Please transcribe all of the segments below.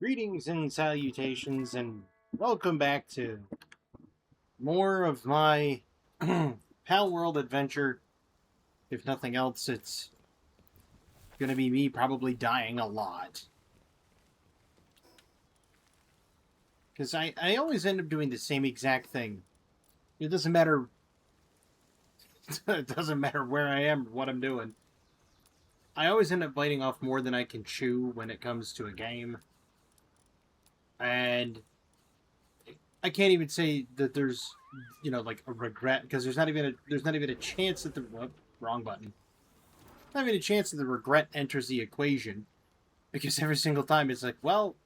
Greetings and salutations, and welcome back to more of my Pal World adventure. If nothing else, it's gonna be me probably dying a lot. Because I always end up doing the same exact thing. It doesn't matter. It doesn't matter where I am or what I'm doing. I always end up biting off more than I can chew when it comes to a game. And I can't even say that there's, like a regret because there's not even a chance that the wrong button. Not even a chance that the regret enters the equation because every single time it's like, well,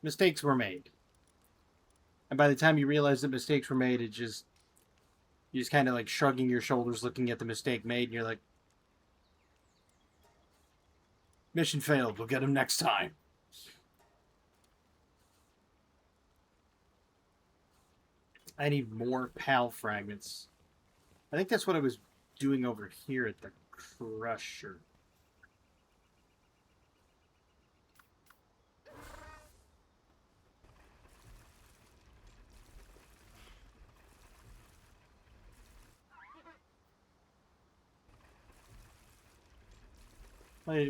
mistakes were made, and by the time you realize that mistakes were made, you just kind of like shrugging your shoulders, looking at the mistake made, and you're like, mission failed. We'll get him next time. I need more PAL fragments. I think that's what I was doing over here at the Crusher.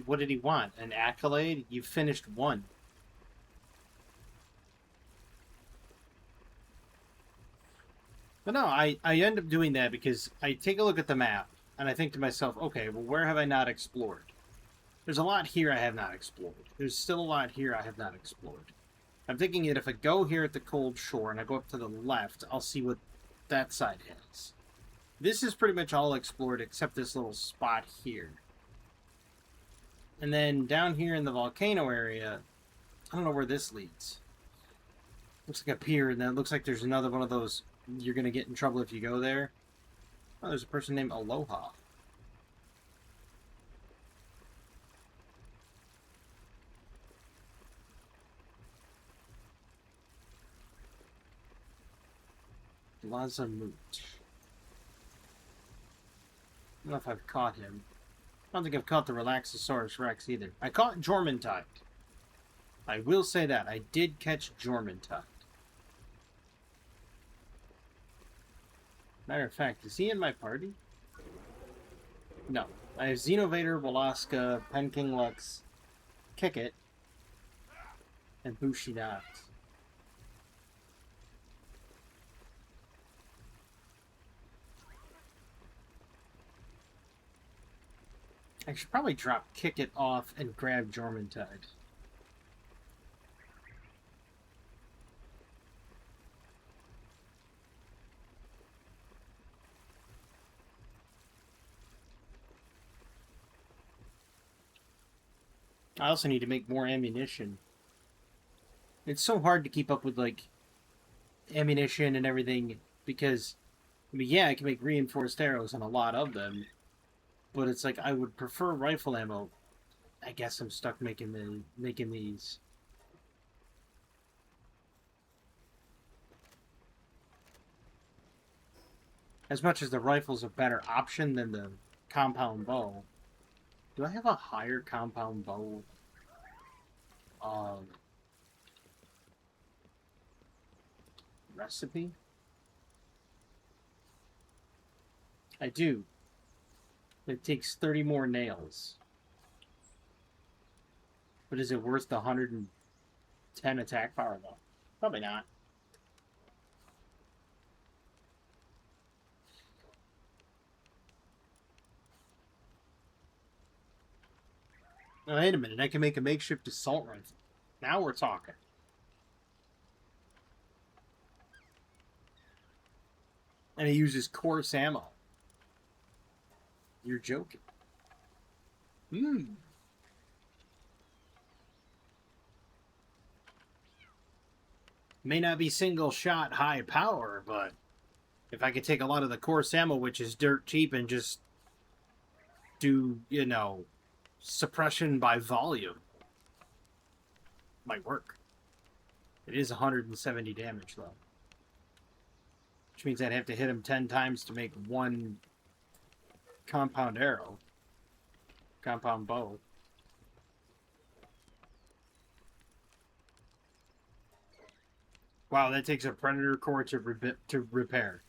What did he want? An accolade? You finished one. But no, I end up doing that because I take a look at the map and I think to myself, okay, well, where have I not explored? There's a lot here I have not explored. There's still a lot here I have not explored. I'm thinking that if I go here at the cold shore and I go up to the left, I'll see what that side has. This is pretty much all explored except this little spot here. And then down here in the volcano area, I don't know where this leads. Looks like a pier, and then it looks like there's another one of those, you're going to get in trouble if you go there. Oh, there's a person named Aloha. Lazamut. I don't know if I've caught him. I don't think I've caught the Relaxosaurus Rex either. I caught Jormuntide. I will say that. I did catch Jormuntide. Matter of fact, is he in my party? No. I have Xenovator, Walaska, Penking Lux, Kickit, and Bushidat. I should probably drop Kickit off and grab Jormuntide. I also need to make more ammunition. It's so hard to keep up with, like, ammunition and everything because, I mean, yeah, I can make reinforced arrows and a lot of them, but it's like I would prefer rifle ammo. I guess I'm stuck making these. As much as the rifle's a better option than the compound bow. Do I have a higher compound bow? Um, Recipe? I do. It takes 30 more nails. But is it worth the 110 attack power, though? Probably not. Oh, wait a minute. I can make a makeshift assault rifle. Now we're talking. And it uses coarse ammo. You're joking. Hmm. May not be single shot high power, but if I could take a lot of the coarse ammo, which is dirt cheap, and just do, suppression by volume, might work. It is 170 damage, though. Which means I'd have to hit him 10 times to make one compound arrow. Compound bow. Wow, that takes a predator core to repair.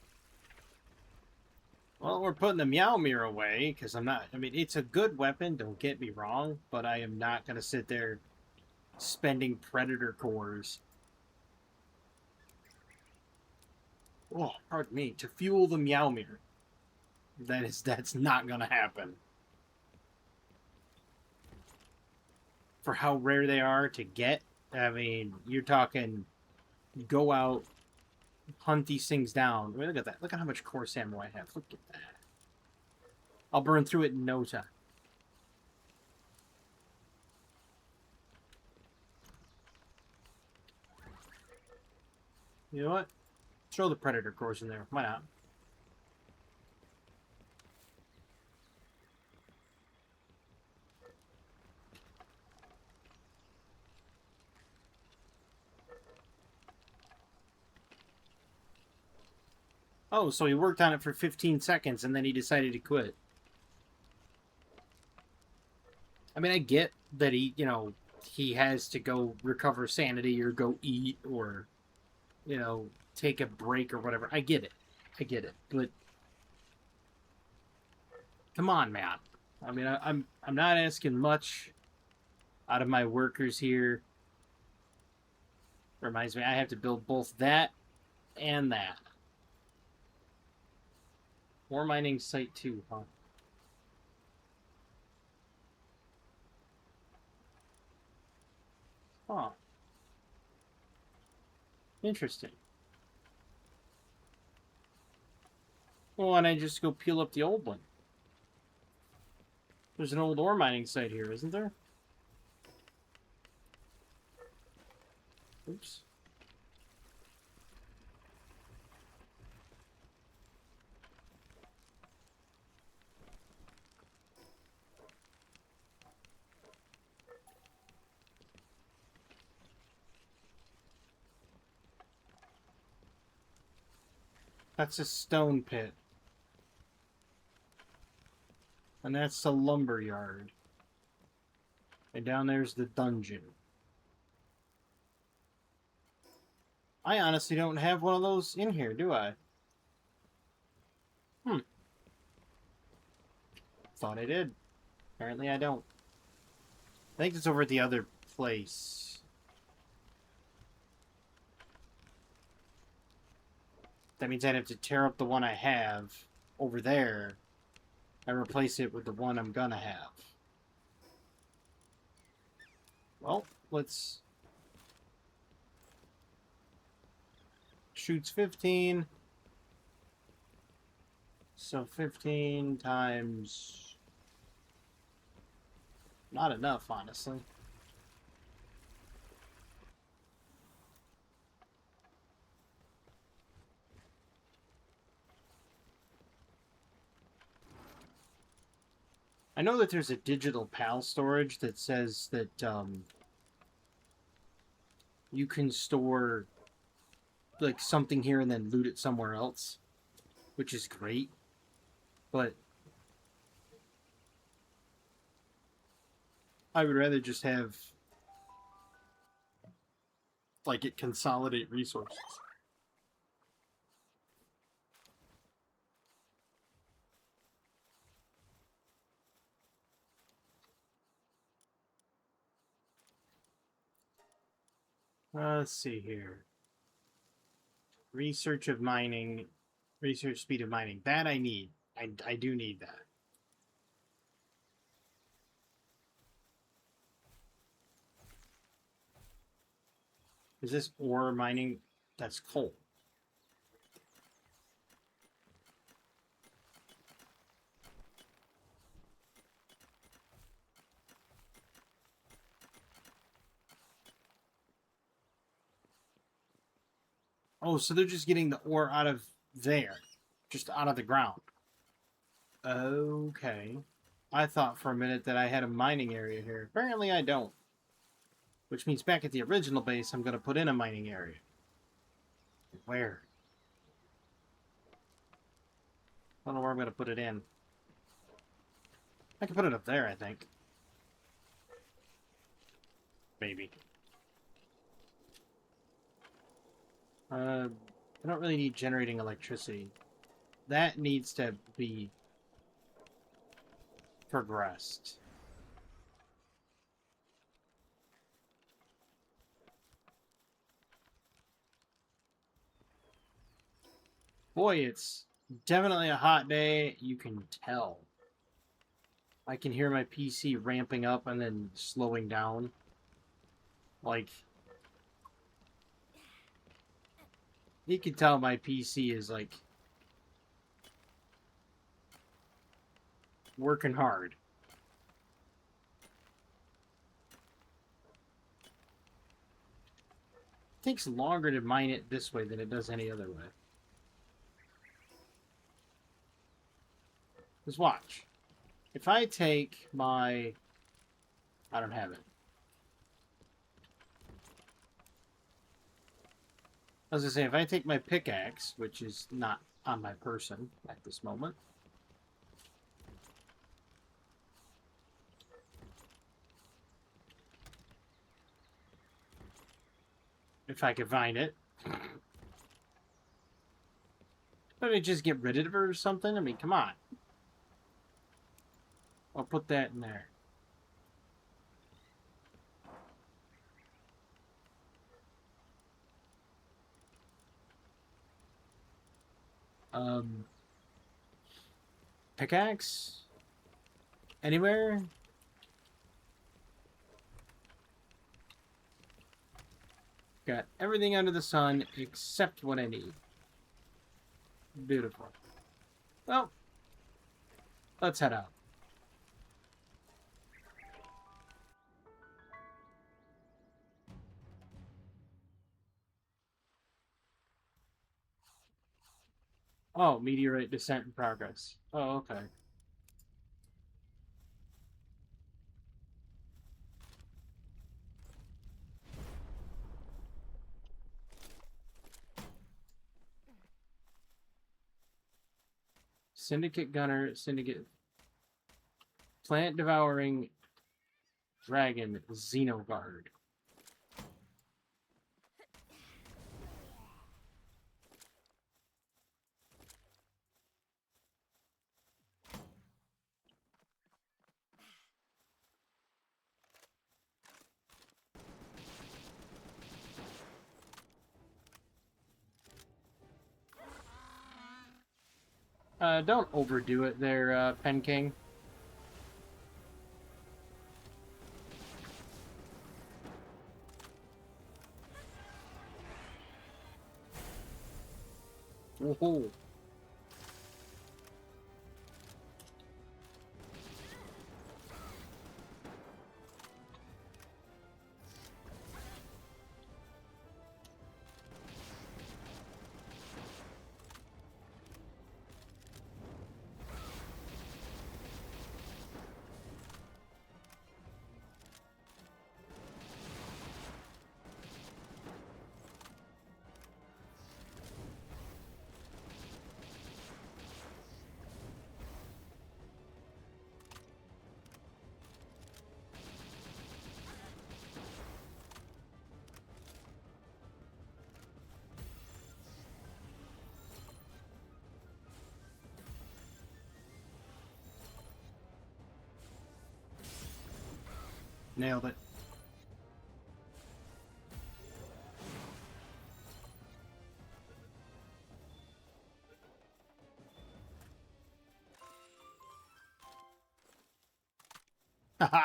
Well, we're putting the Meowmere away, because I'm not... I mean, it's a good weapon, don't get me wrong, but I am not going to sit there spending predator cores. Oh, pardon me, to fuel the Meowmere. That's not going to happen. For how rare they are to get, I mean, you're talking... Go out, hunt these things down. I mean, look at that. Look at how much core samurai I have. Look at that. I'll burn through it in no time. You know what? Throw the predator cores in there. Why not? Oh, so he worked on it for 15 seconds and then he decided to quit. I mean, I get that he, you know, he has to go recover sanity or go eat or, you know, take a break or whatever. I get it. I get it. But come on, man. I mean, I'm not asking much out of my workers here. Reminds me, I have to build both that and that. Ore mining site 2, huh? Huh. Interesting. Well, why don't I just go peel up the old one? There's an old ore mining site here, isn't there? Oops. That's a stone pit. And that's the lumber yard. And down there's the dungeon. I honestly don't have one of those in here, do I? Thought I did. Apparently I don't. I think it's over at the other place. That means I'd have to tear up the one I have over there and replace it with the one I'm gonna have. Well, let's... Shoots 15. So 15 times... Not enough, honestly. I know that there's a digital PAL storage that says that you can store like something here and then loot it somewhere else, which is great. But I would rather just have like it consolidate resources. Let's see here. Research of mining, research speed of mining. That I need. I do need that. Is this ore mining? That's coal. Oh, so they're just getting the ore out of there. Just out of the ground. Okay. I thought for a minute that I had a mining area here. Apparently I don't. Which means back at the original base, I'm going to put in a mining area. Where? I don't know where I'm going to put it in. I can put it up there, I think. Maybe. I don't really need generating electricity. That needs to be progressed. Boy, it's definitely a hot day. You can tell. I can hear my PC ramping up and then slowing down. Like, you can tell my PC is, like, working hard. It takes longer to mine it this way than it does any other way. Just watch. If I take my... I don't have it. I was gonna say, if I take my pickaxe, which is not on my person at this moment, if I could find it, let me just get rid of it or something. I mean, come on. I'll put that in there. Pickaxe? Anywhere? Got everything under the sun except what I need. Beautiful. Well, let's head out. Oh, meteorite descent in progress. Oh, okay. Syndicate Gunner, Syndicate... Plant Devouring Dragon, Xenoguard. Don't overdo it there, Pen King. Woohoo. Nailed it. Haha!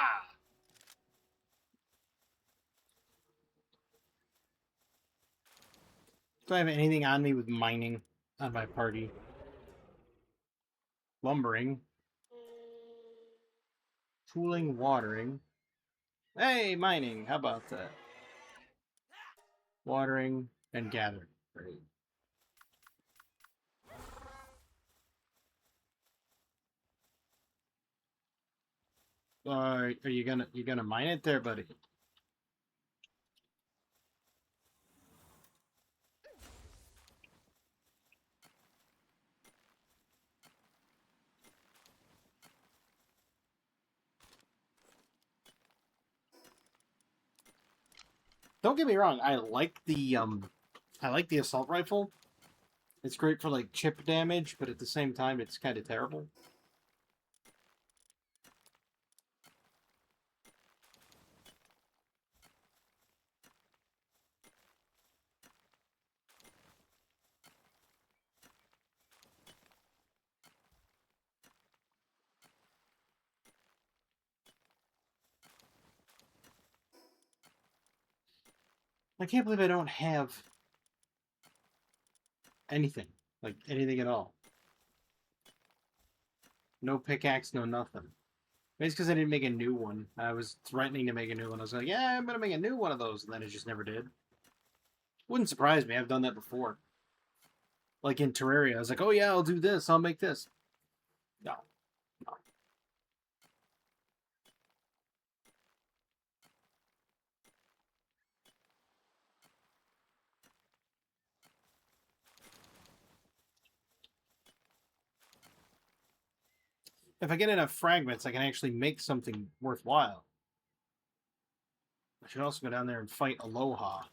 Do I have anything on me with mining on my party? Lumbering. Tooling, watering. Hey, mining. How about that? Watering and gathering. Great. Are you gonna mine it there, buddy? Don't get me wrong. I like the I like the assault rifle. It's great for like chip damage, but at the same time, it's kind of terrible. I can't believe I don't have anything. Like, anything at all. No pickaxe, no nothing. Maybe it's because I didn't make a new one. I was threatening to make a new one. I was like, yeah, I'm going to make a new one of those. And then it just never did. Wouldn't surprise me. I've done that before. Like in Terraria, I was like, oh yeah, I'll do this. I'll make this. No. No. If I get enough fragments, I can actually make something worthwhile. I should also go down there and fight Aloha. I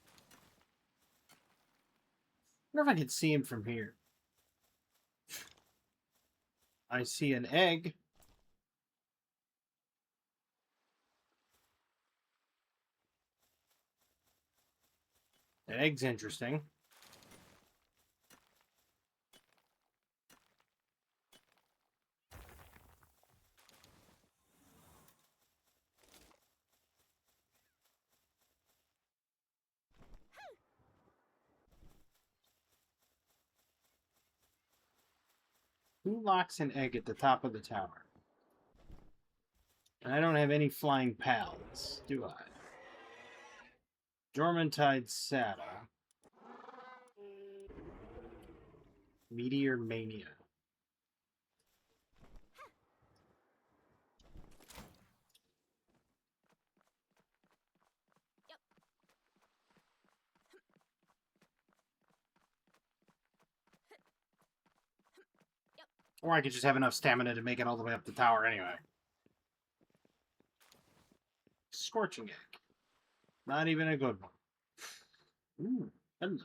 wonder if I could see him from here. I see an egg. The egg's interesting. Who locks an egg at the top of the tower? And I don't have any flying pals, do I? Jormuntide Sada. Meteor Mania. Or I could just have enough stamina to make it all the way up the tower anyway. Scorching Egg. Not even a good one. Ooh, hello.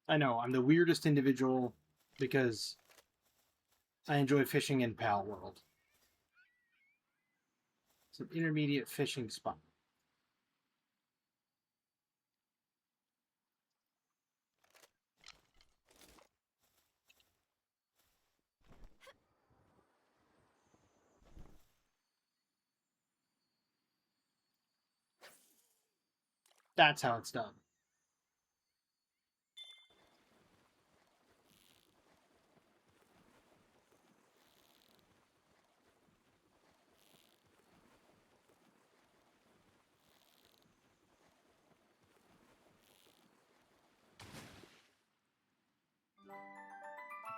I know, I'm the weirdest individual because I enjoy fishing in Pal World. It's an intermediate fishing spot. That's how it's done.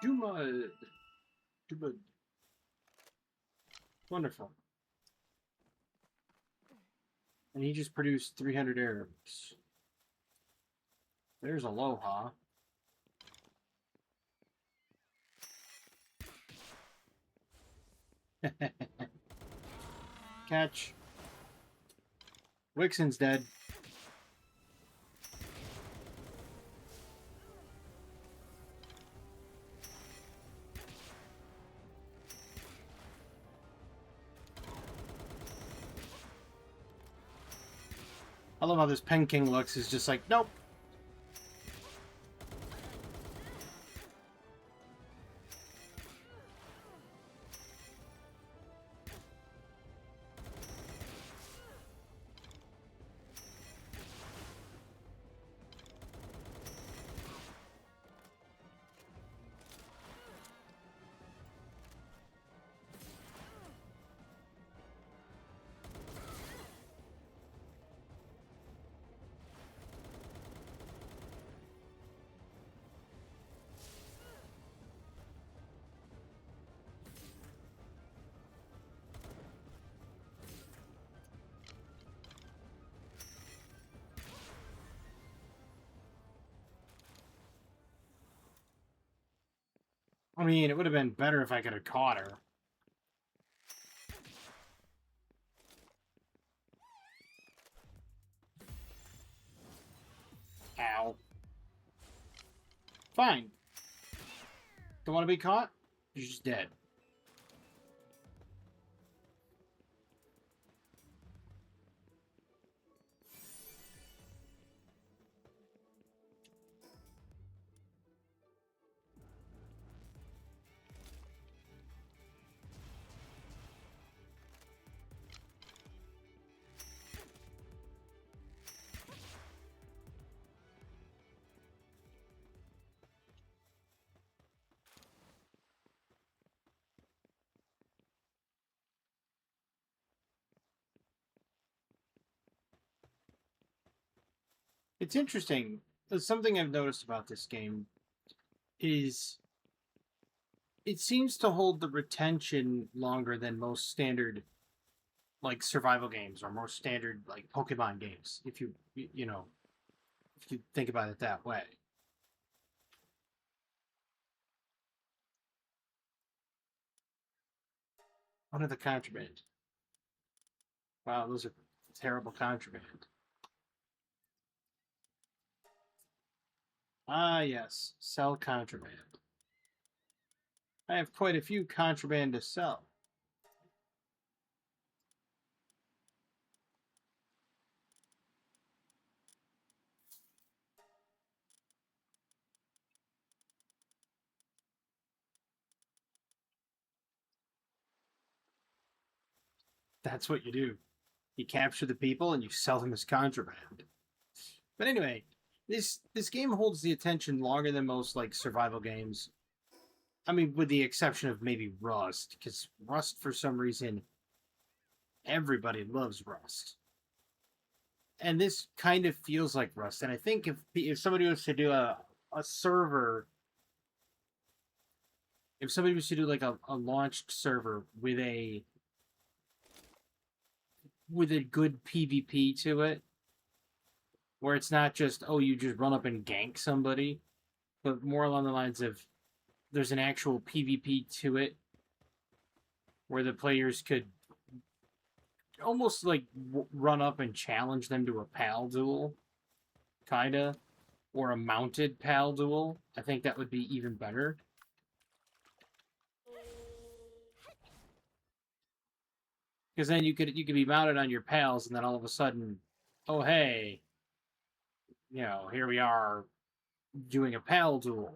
Duma. Duma. Wonderful. And he just produced 300 Arabs. There's Aloha. Catch. Wixen's dead. I love how this Pen King looks. Is just like, nope. I mean, it would have been better if I could have caught her. Ow. Fine. Don't want to be caught? You're just dead. It's interesting. Something I've noticed about this game is it seems to hold the retention longer than most standard like survival games or more standard like Pokemon games. If you know, if you think about it that way. What are the contraband? Wow, those are terrible contraband. Ah, yes, sell contraband. I have quite a few contraband to sell. That's what you do. You capture the people and you sell them as contraband. But anyway, this game holds the attention longer than most like survival games. I mean, with the exception of maybe Rust, because Rust for some reason everybody loves Rust. And this kind of feels like Rust. And I think if somebody was to do a server, if somebody was to do like a launched server with a good PvP to it, where it's not just oh you just run up and gank somebody, but more along the lines of there's an actual PvP to it, where the players could almost like run up and challenge them to a pal duel, kinda, or a mounted pal duel. I think that would be even better. Because then you could be mounted on your pals, and then all of a sudden, oh hey, here we are doing a pal duel.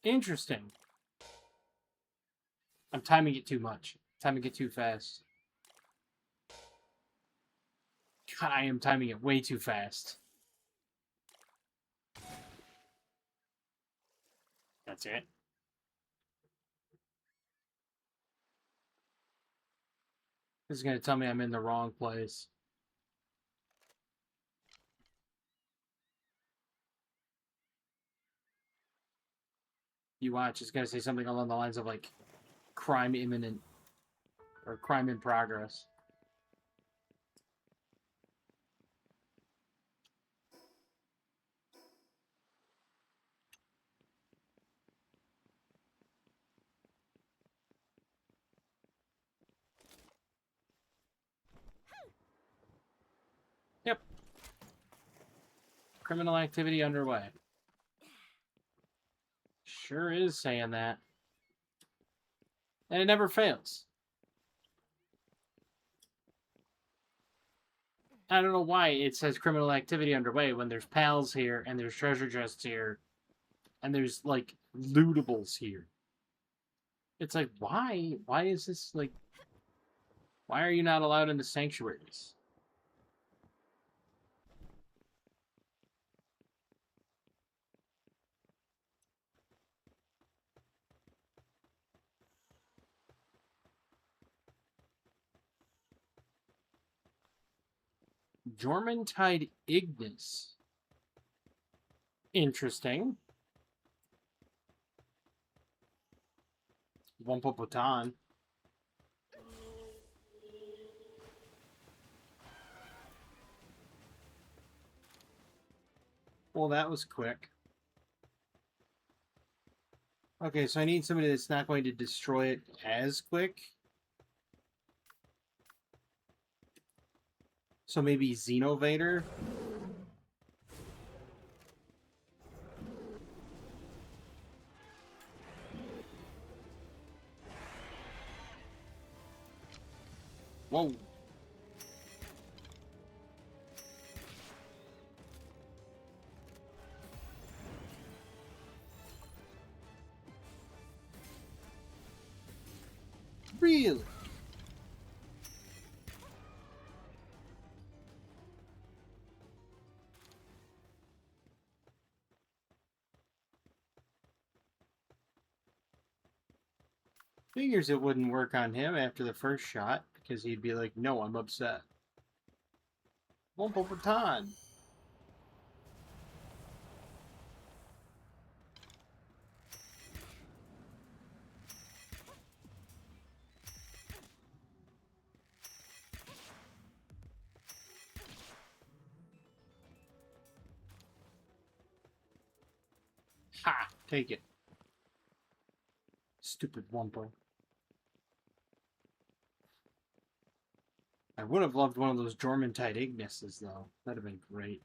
Interesting. I'm timing it too much. Timing it too fast. God, I am timing it way too fast. That's it. This is going to tell me I'm in the wrong place. You watch, it's going to say something along the lines of like crime imminent or crime in progress. Yep. Criminal activity underway. Sure is saying that. And it never fails. I don't know why it says criminal activity underway when there's pals here and there's treasure chests here and there's like lootables here. It's like, why? Why is this like, why are you not allowed into sanctuaries? Jormuntide Ignis. Interesting. Wumpopotan. well, that was quick. Okay, so I need somebody that's not going to destroy it as quick. So maybe Xenovator? Whoa. Really? Figures it wouldn't work on him after the first shot, because he'd be like, no, I'm upset. One over time. Ha! Take it. Stupid Wumpo. I would have loved one of those Jormuntide Ignises, though. That'd have been great.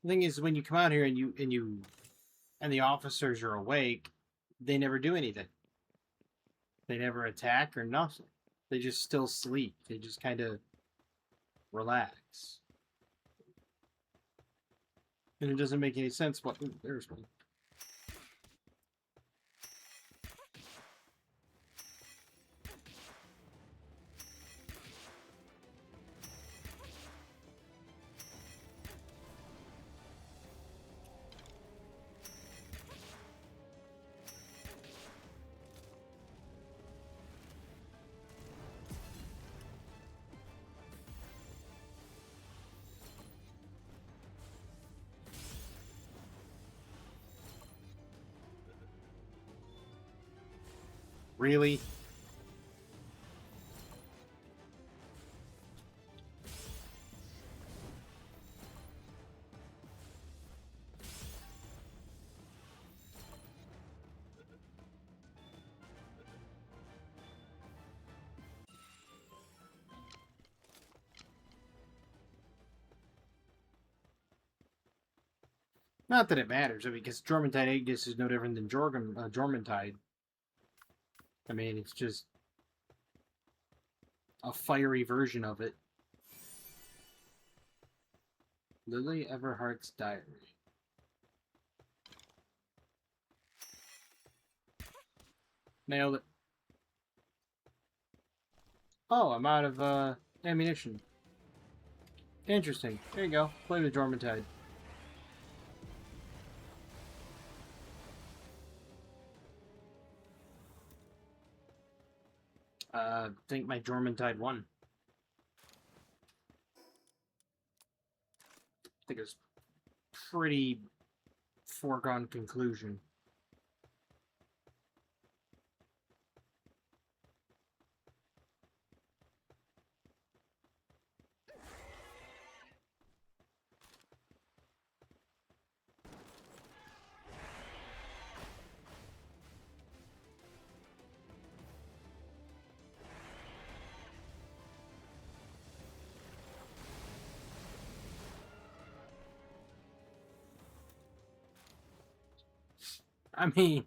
The thing is, when you come out here and the officers are awake, they never do anything. They never attack or nothing. They just still sleep. They just kind of relax. And it doesn't make any sense. What? Ooh, there's one. Really? Not that it matters, I mean, because Jormuntide Ignis is no different than Jormuntide. I mean, it's just a fiery version of it. Lily Everhart's Diary. Nailed it. Oh, I'm out of ammunition. Interesting. There you go. Play with Jormuntide. I think my Jormuntide won. I think it's pretty foregone conclusion. I mean,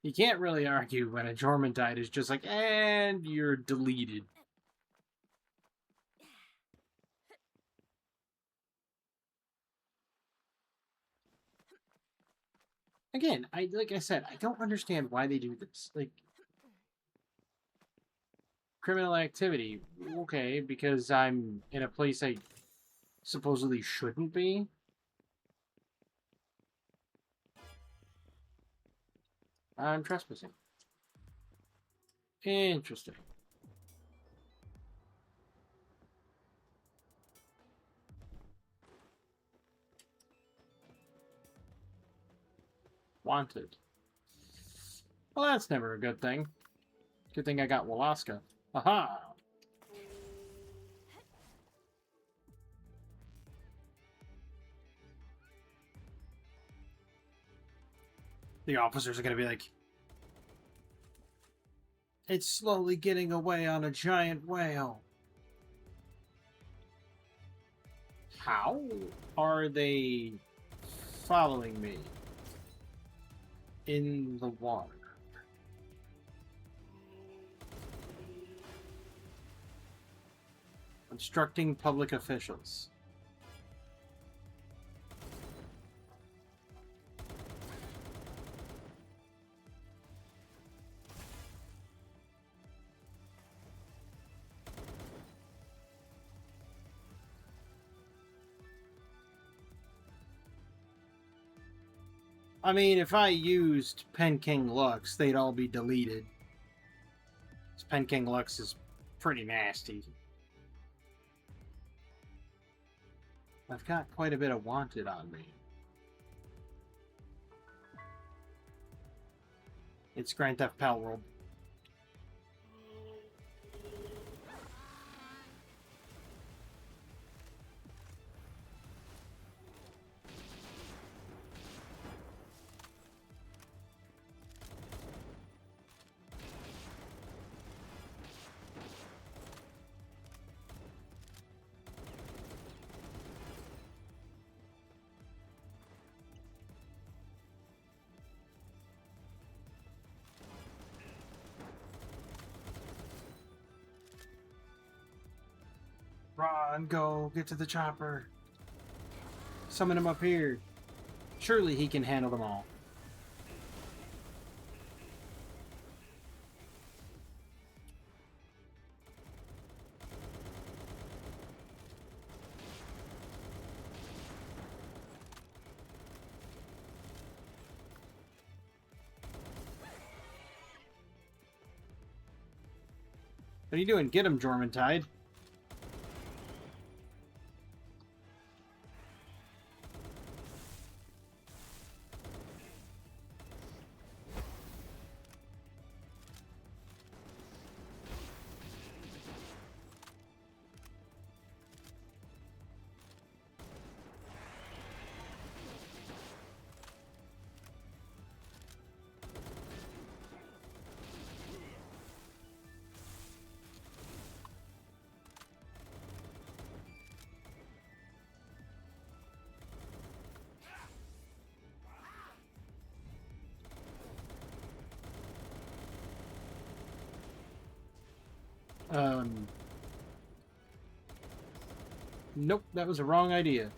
you can't really argue when a Jormuntide is just like, and you're deleted. Again, like I said, I don't understand why they do this. Like, criminal activity, okay, because I'm in a place I supposedly shouldn't be. I'm trespassing. Interesting. Wanted. Well, that's never a good thing. Good thing I got Walaska. Aha! The officers are going to be like, it's slowly getting away on a giant whale. How are they following me in the water? Instructing public officials. I mean, if I used Penking Lux, they'd all be deleted. Penking Lux is pretty nasty. I've got quite a bit of wanted on me. It's Grand Theft Palworld. Run, go, get to the chopper. Summon him up here. Surely he can handle them all. What are you doing? Get him, Jormuntide. Nope, that was a wrong idea.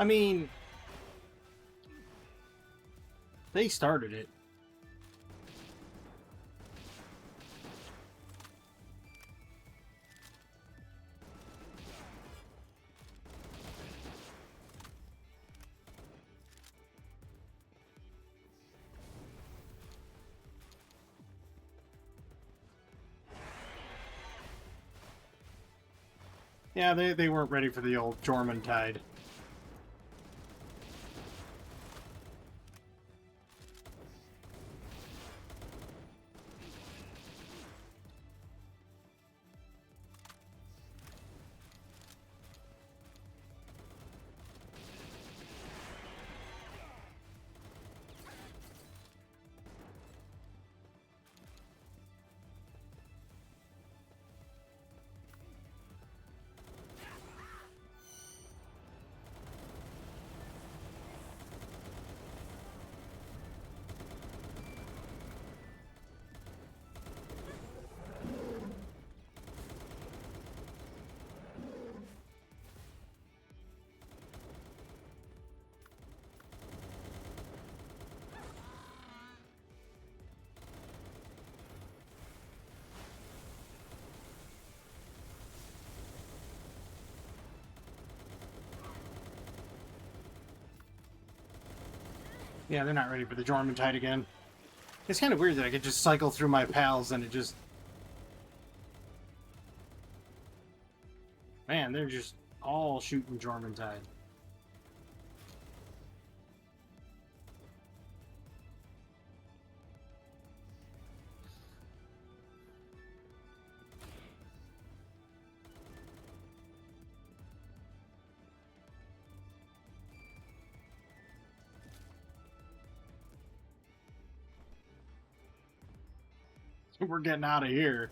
I mean, they started it. Yeah, they weren't ready for the old Jormungandr tide. Yeah, they're not ready for the Jormungandr tide again. It's kind of weird that I could just cycle through my pals and it just... Man, they're just all shooting Jormungandr tide. We're getting out of here.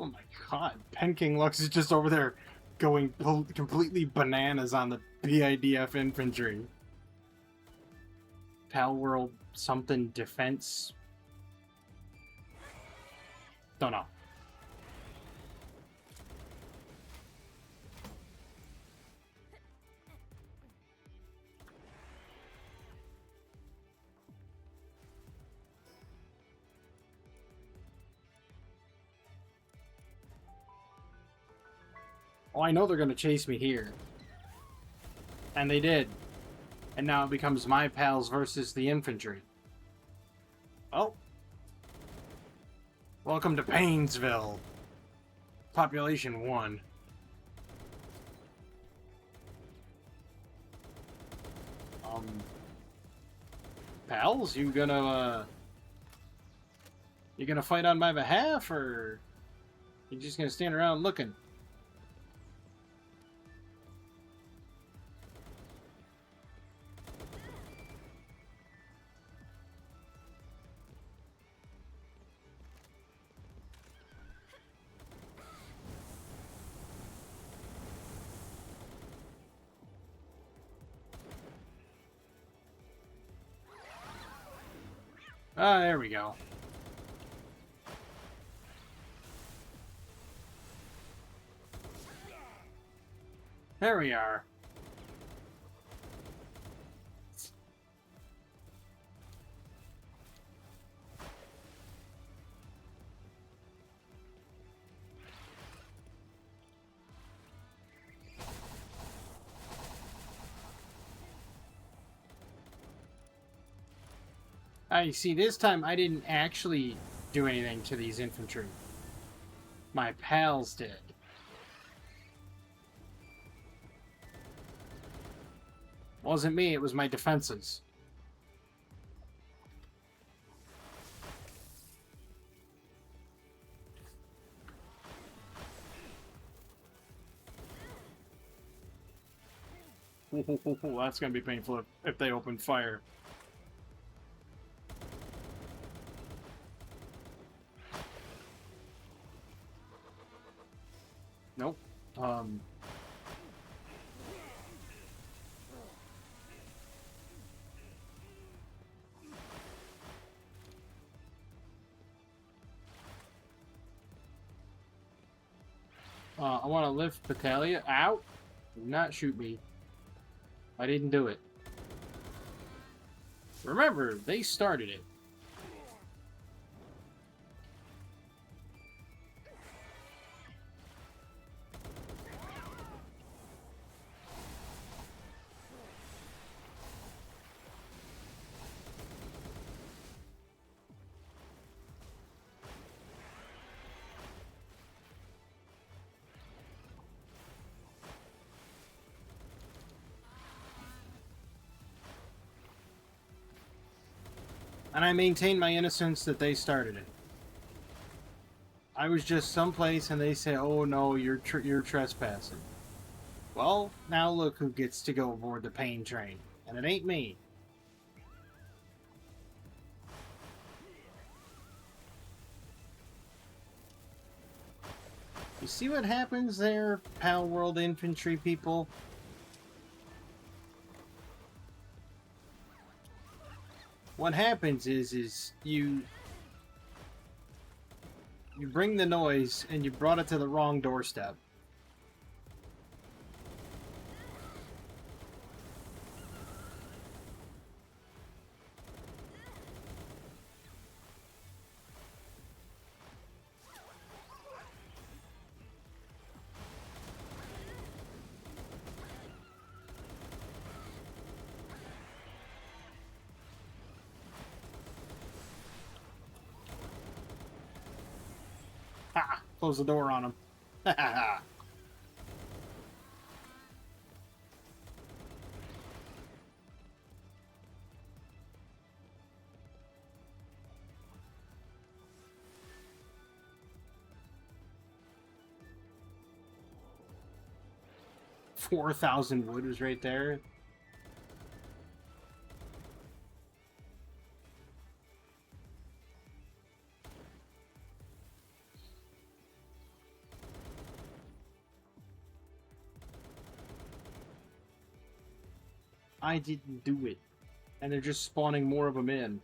Oh my god, Penking Lux is just over there going completely bananas on the BIDF infantry. Pal World something defense. Don't know. Oh, I know they're going to chase me here. And they did. And now it becomes my pals versus the infantry. Oh. Welcome to Painesville. Population 1. Pals, you gonna fight on my behalf, or you just gonna stand around looking? Ah, there we go. There we are. I see, this time I didn't actually do anything to these infantry. My pals did. Wasn't me, it was my defenses. That's gonna be painful if they open fire. Nope. I want to lift Petalia out. Do not shoot me. I didn't do it. Remember, they started it. And I maintain my innocence that they started it. I was just someplace and they say, oh no, you're trespassing. Well, now look who gets to go aboard the pain train. And it ain't me. You see what happens there, Pal World Infantry people? What happens is you bring the noise and you brought it to the wrong doorstep. Ha! Close the door on him. Ha ha ha! 4,000 wood was right there. I didn't do it. And they're just spawning more of them in.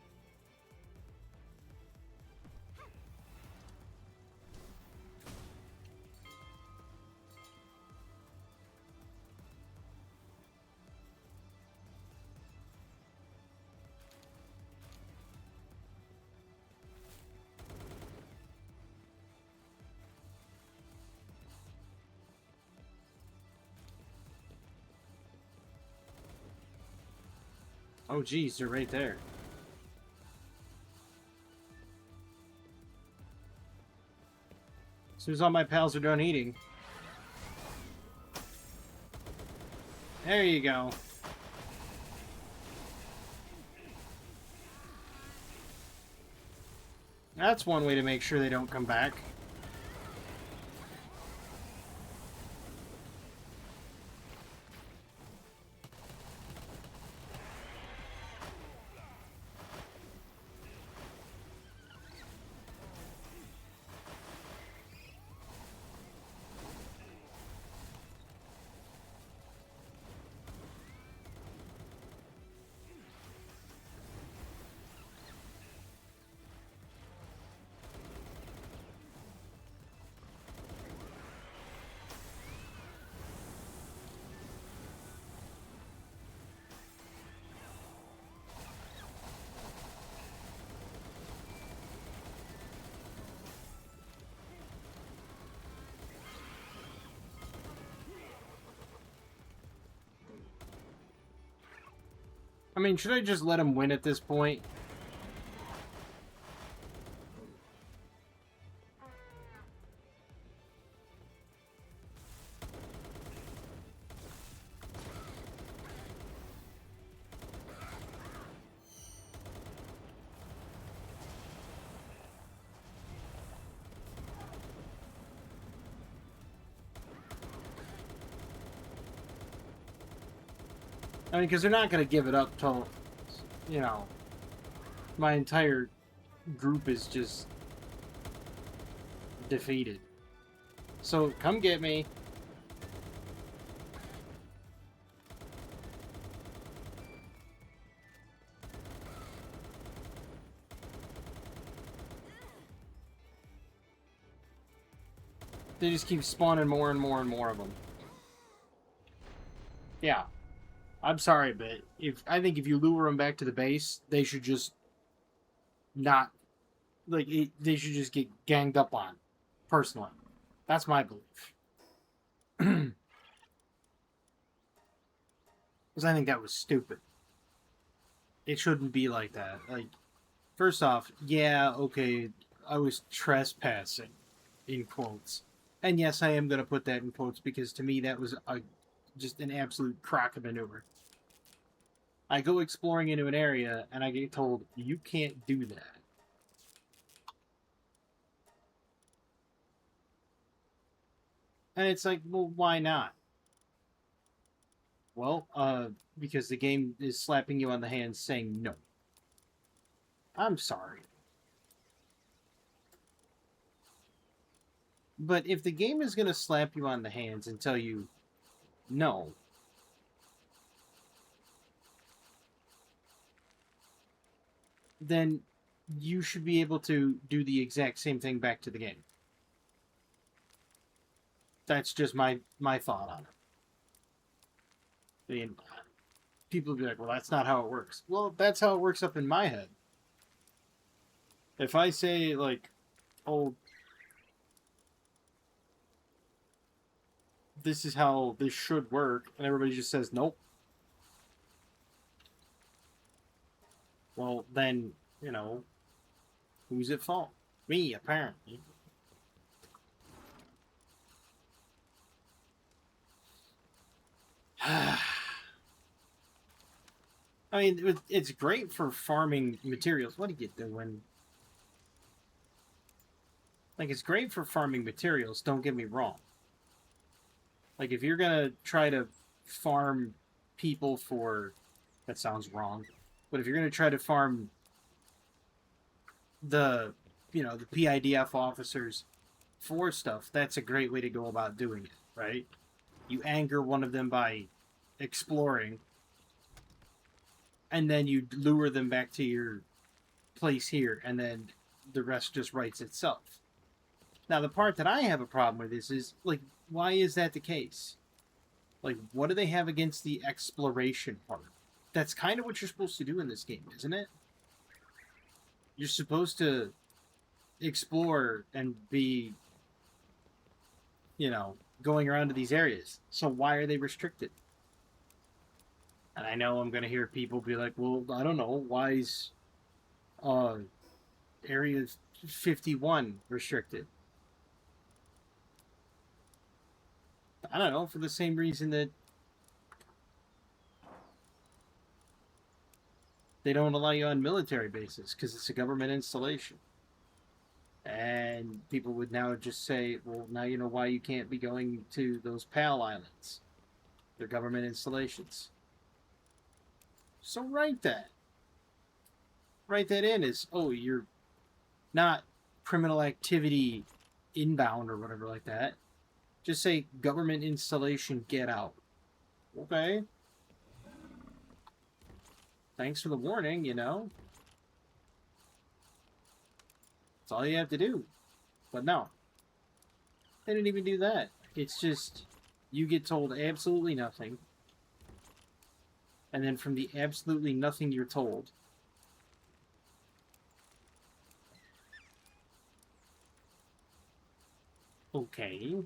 Oh geez, they're right there. As soon as all my pals are done eating. There you go. That's one way to make sure they don't come back. I mean, should I just let him win at this point? I mean, because they're not going to give it up till, you know, my entire group is just defeated. So, come get me. They just keep spawning more and more and more of them. Yeah. I'm sorry, but I think if you lure them back to the base, they should just not they should just get ganged up on. Personally, that's my belief. Because I think that was stupid. It shouldn't be like that. Like, first off, yeah, okay, I was trespassing, in quotes, and yes, I am gonna put that in quotes because to me that was just an absolute crock of maneuver. I go exploring into an area and I get told you can't do that. And it's like, well, why not? Well, because the game is slapping you on the hand saying no. I'm sorry. But if the game is going to slap you on the hands and tell you no, then you should be able to do the exact same thing back to the game. That's just my thought on it. I mean, people will be like, well, that's not how it works. Well, that's how it works up in my head. If I say, like, oh, this is how this should work, and everybody just says nope, well, then, who's at fault? Me, apparently. I mean, it's great for farming materials. What are you doing? Like, it's great for farming materials, don't get me wrong. Like, if you're gonna try to farm people for... That sounds wrong. But if you're gonna try to farm the, the PIDF officers for stuff, that's a great way to go about doing it, right? You anger one of them by exploring, and then you lure them back to your place here, and then the rest just writes itself. Now, the part that I have a problem with is like, why is that the case? Like, what do they have against the exploration part? That's kind of what you're supposed to do in this game, isn't it? You're supposed to explore and be, going around to these areas. So why are they restricted? And I know I'm going to hear people be like, well, I don't know, why is Area 51 restricted? I don't know, for the same reason that they don't allow you on military bases, because it's a government installation. And people would now just say, well, now you know why you can't be going to those PAL islands. They're government installations. So write that. Write that in as, oh, you're not criminal activity inbound or whatever like that. Just say government installation, get out. Okay. Thanks for the warning, That's all you have to do. But no. They didn't even do that. It's just, you get told absolutely nothing. And then from the absolutely nothing you're told, okay.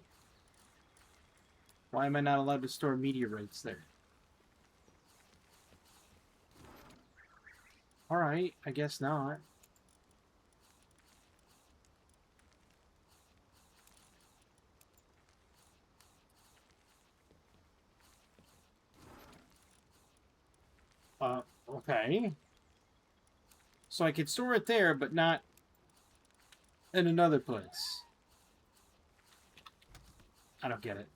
Why am I not allowed to store meteorites there? Alright, I guess not. Okay. So I could store it there, but not in another place. I don't get it.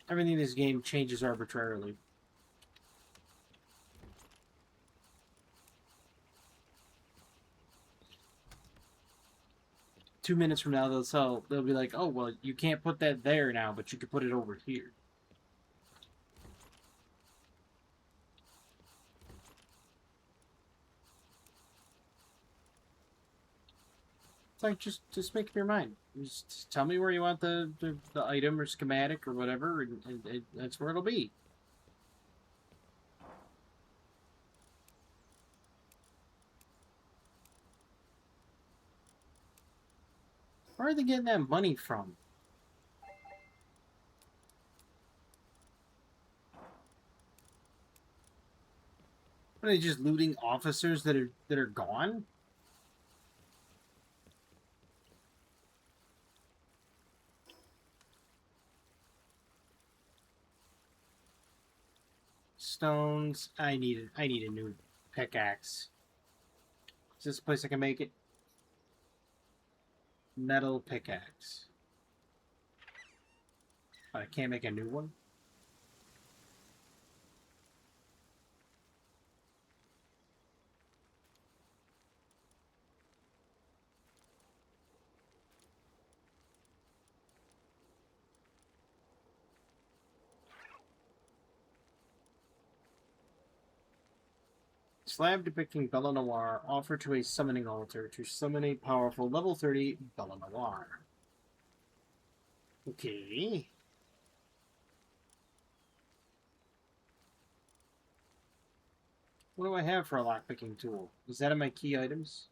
Everything in this game changes arbitrarily. Two minutes from now, they'll be like, oh, well, you can't put that there now, but you can put it over here. like, just make up your mind. Just tell me where you want the item or schematic or whatever, and that's where it'll be. Where are they getting that money from? Are they just looting officers that are gone? Stones. I need a new pickaxe. Is this a place I can make it? Metal pickaxe. But I can't make a new one? Slab depicting Bella Noir offered to a summoning altar to summon a powerful level 30 Bella Noir. Okay. What do I have for a lockpicking tool? Is that in my key items?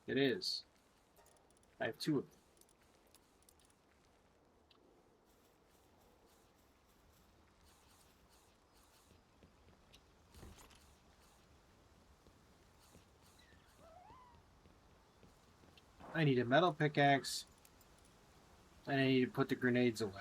It is. I have 2 of them. I need a metal pickaxe, and I need to put the grenades away.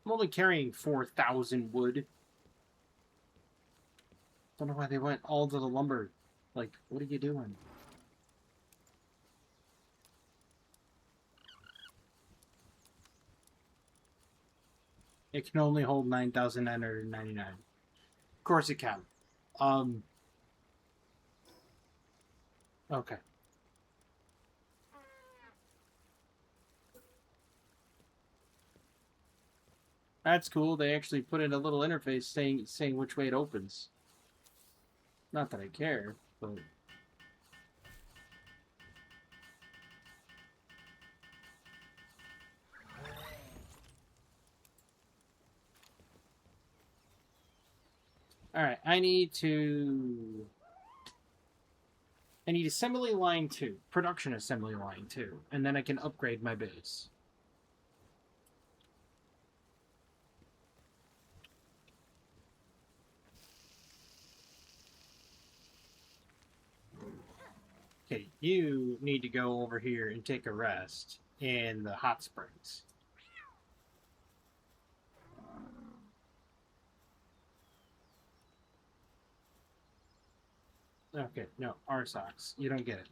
I'm only carrying 4,000 wood. Don't know why they went all to the lumber. Like, what are you doing? It can only hold 9,999. Of course it can. Okay. That's cool. They actually put in a little interface saying which way it opens. Not that I care, but... Alright, I need assembly line 2. Production assembly line 2. And then I can upgrade my base. Okay, you need to go over here and take a rest in the hot springs. Okay, no, Arsox. You don't get it.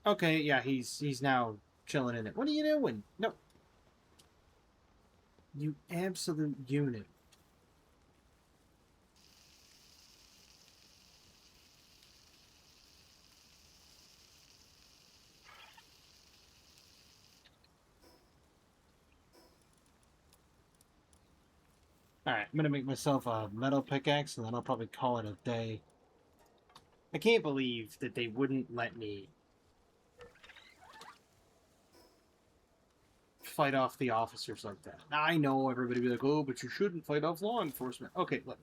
Okay, yeah, he's now chilling in it. What are you doing? No. You absolute unit. Alright, I'm gonna make myself a metal pickaxe and then I'll probably call it a day. I can't believe that they wouldn't let me fight off the officers like that. Now, I know everybody be like, oh, but you shouldn't fight off law enforcement. Okay, look.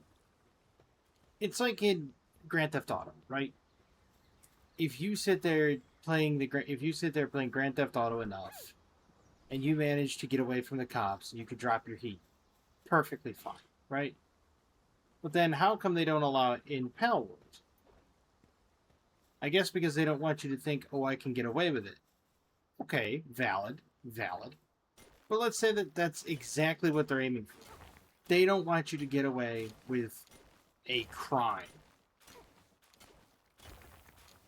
It's like in Grand Theft Auto, right? If you sit there playing Grand Theft Auto enough, and you manage to get away from the cops, and you could drop your heat, perfectly fine, right? But then how come they don't allow it in Palworld? I guess because they don't want you to think, oh, I can get away with it. Okay, valid. But let's say that that's exactly what they're aiming for. They don't want you to get away with a crime.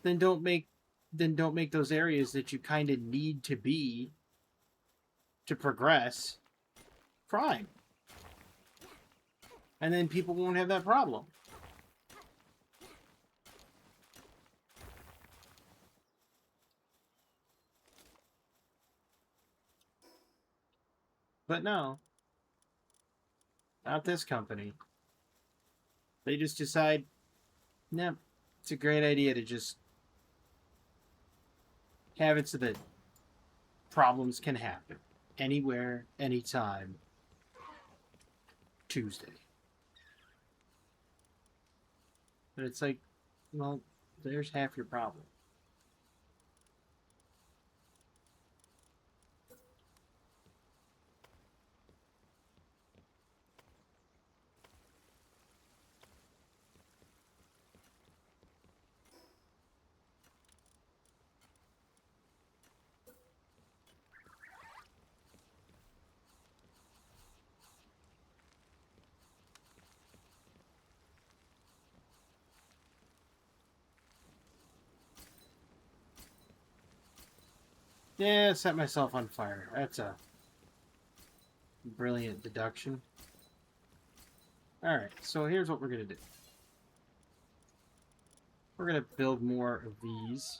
Then don't make those areas that you kind of need to be to progress crime. And then people won't have that problem. But no, not this company. They just decide, no, it's a great idea to just have it so that problems can happen anywhere, anytime, Tuesday. But it's like, well, there's half your problem. Yeah, set myself on fire. That's a brilliant deduction. Alright, so here's what we're going to do. We're going to build more of these.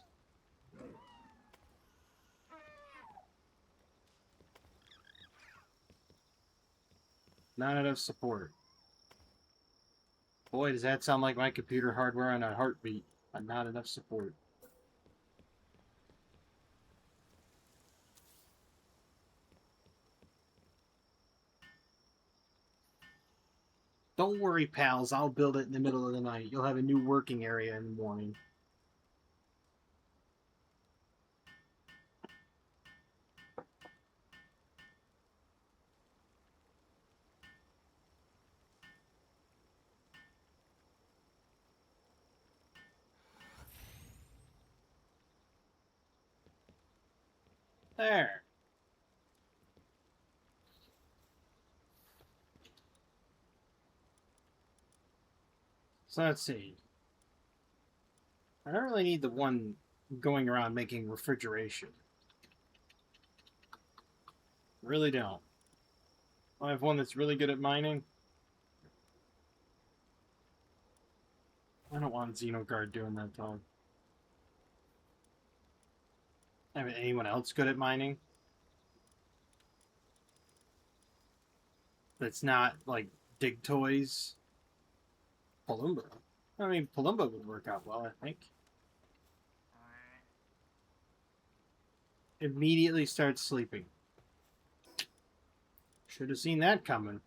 Not enough support. Boy, does that sound like my computer hardware on a heartbeat. Not enough support. Don't worry, pals. I'll build it in the middle of the night. You'll have a new working area in the morning. There. So let's see. I don't really need the one going around making refrigeration. Really don't. I have one that's really good at mining. I don't want Xenogard doing that, though. I mean, anyone else good at mining? That's not, like, Dig Toys? Palumba. I mean, Palumba would work out well, I think. Immediately starts sleeping. Should have seen that coming.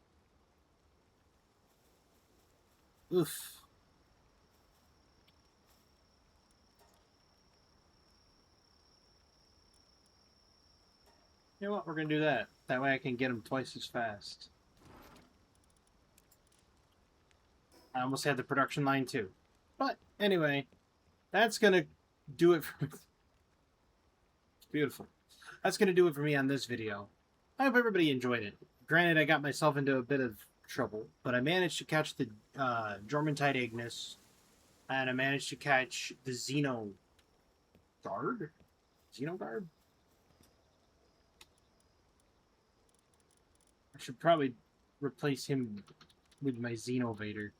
Oof. You know what? We're going to do that. That way I can get them twice as fast. I almost had the production line too. But anyway, that's going to do it for me. It's beautiful. That's going to do it for me on this video. I hope everybody enjoyed it. Granted, I got myself into a bit of trouble, but I managed to catch the Jormuntide Ignis, and I managed to catch the Xenogard? Xenogard? I should probably replace him with my Xenovator.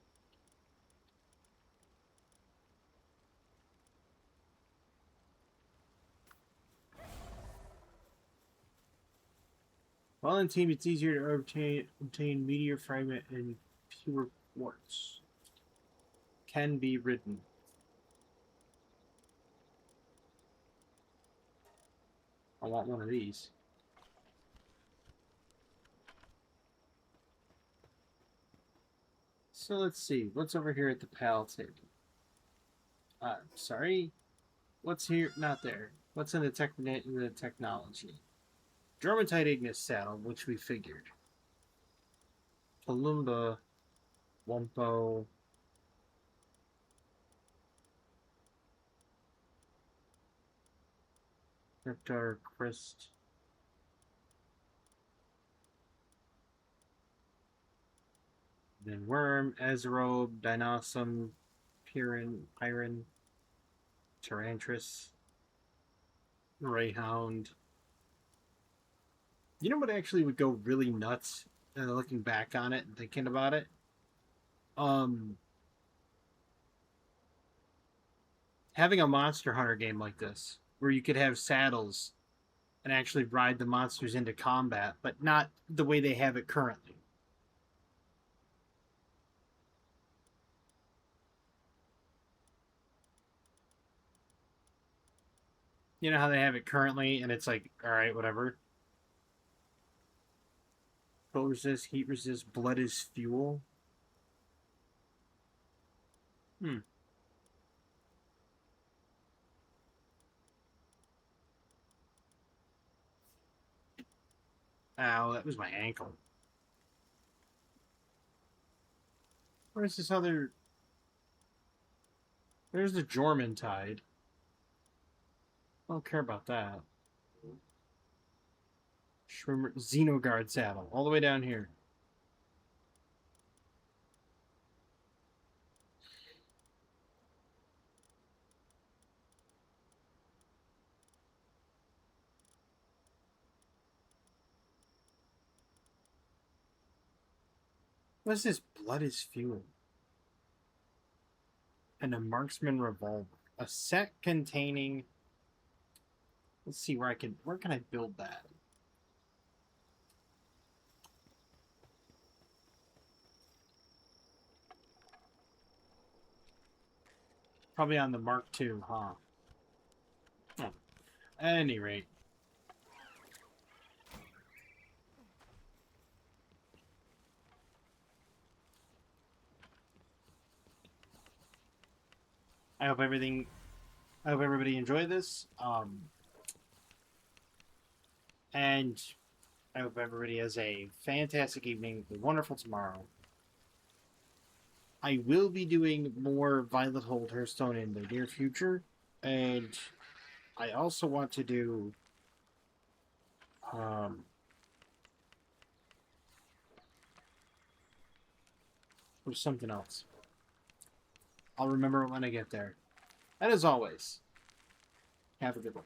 While in team, it's easier to obtain meteor fragment and pure quartz. Can be ridden. I want one of these. So let's see. What's over here at the PAL table? Sorry? What's here? Not there. What's in the technology? Jormuntide Ignis saddle, which we figured. Palumba, Wumpo. Nectar, Crest. Then Worm, Azerobe, Dinosaur, Pyron, Tyrantris, Greyhound. You know what actually would go really nuts looking back on it and thinking about it. Um, Having a Monster Hunter game like this, where you could have saddles and actually ride the monsters into combat, but not the way they have it currently. You know how they have it currently, and it's like, all right, whatever. Cold resist, heat resist, blood is fuel. Hmm. Ow, that was my ankle. Where's this other? There's the Jorman Tide. I don't care about that. Shrimmer Xenogard saddle, all the way down here. What's this? Blood is fuel. And a marksman revolver. A set containing. Let's see where I can. Where can I build that? Probably on the Mark II, huh? Oh. At any rate. I hope everything. I hope everybody enjoyed this. And I hope everybody has a fantastic evening, a wonderful tomorrow. I will be doing more Violet Hold Hearthstone in the near future, and I also want to do um, there's something else. I'll remember when I get there. And as always, have a good one.